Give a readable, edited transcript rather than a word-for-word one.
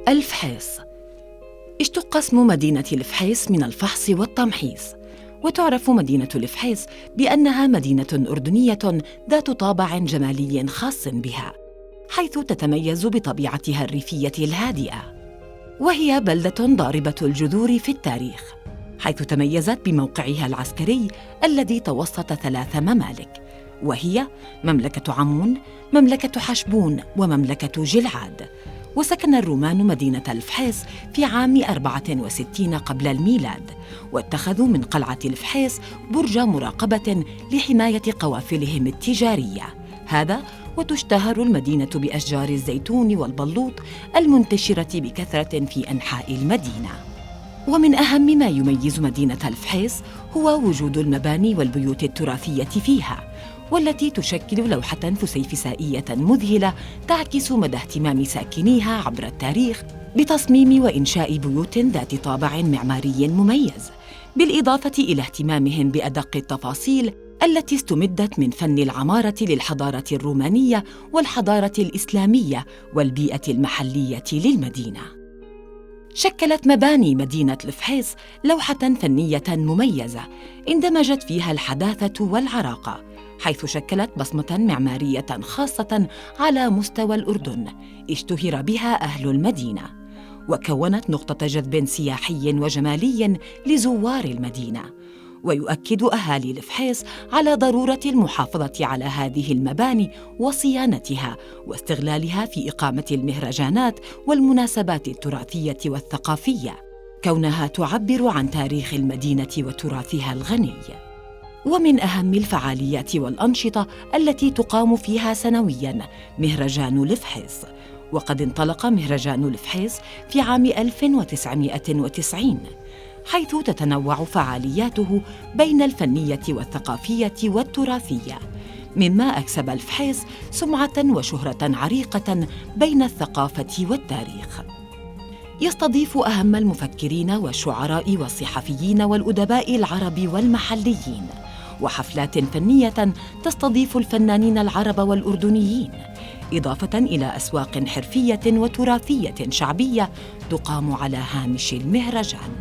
الفحيص. اشتق اسم مدينة الفحيص من الفحص والتمحيص، وتعرف مدينة الفحيص بأنها مدينة أردنية ذات طابع جمالي خاص بها، حيث تتميز بطبيعتها الريفية الهادئة، وهي بلدة ضاربة الجذور في التاريخ، حيث تميزت بموقعها العسكري الذي توسط 3 ممالك، وهي مملكة عمون، مملكة حشبون، ومملكة جلعاد. وسكن الرومان مدينة الفحيص في عام 64 قبل الميلاد، واتخذوا من قلعة الفحيص برج مراقبة لحماية قوافلهم التجارية. هذا وتشتهر المدينة بأشجار الزيتون والبلوط المنتشرة بكثرة في أنحاء المدينة. ومن أهم ما يميز مدينة الفحيص هو وجود المباني والبيوت التراثية فيها، والتي تشكل لوحة فسيفسائية مذهلة تعكس مدى اهتمام ساكنيها عبر التاريخ بتصميم وإنشاء بيوت ذات طابع معماري مميز، بالإضافة إلى اهتمامهم بأدق التفاصيل التي استمدت من فن العمارة للحضارة الرومانية والحضارة الإسلامية والبيئة المحلية للمدينة. شكلت مباني مدينة الفحيص لوحة فنية مميزة اندمجت فيها الحداثة والعراقة، حيث شكلت بصمة معمارية خاصة على مستوى الأردن اشتهر بها أهل المدينة، وكونت نقطة جذب سياحي وجمالي لزوار المدينة. ويؤكد أهالي الفحيص على ضرورة المحافظة على هذه المباني وصيانتها واستغلالها في إقامة المهرجانات والمناسبات التراثية والثقافية، كونها تعبر عن تاريخ المدينة وتراثها الغني. ومن أهم الفعاليات والأنشطة التي تقام فيها سنوياً مهرجان الفحيص، وقد انطلق مهرجان الفحيص في عام 1990، حيث تتنوع فعالياته بين الفنية والثقافية والتراثية، مما أكسب الفحيص سمعة وشهرة عريقة بين الثقافة والتاريخ. يستضيف أهم المفكرين والشعراء والصحفيين والأدباء العرب والمحليين، وحفلات فنية تستضيف الفنانين العرب والأردنيين، إضافة إلى أسواق حرفية وتراثية شعبية تقام على هامش المهرجان.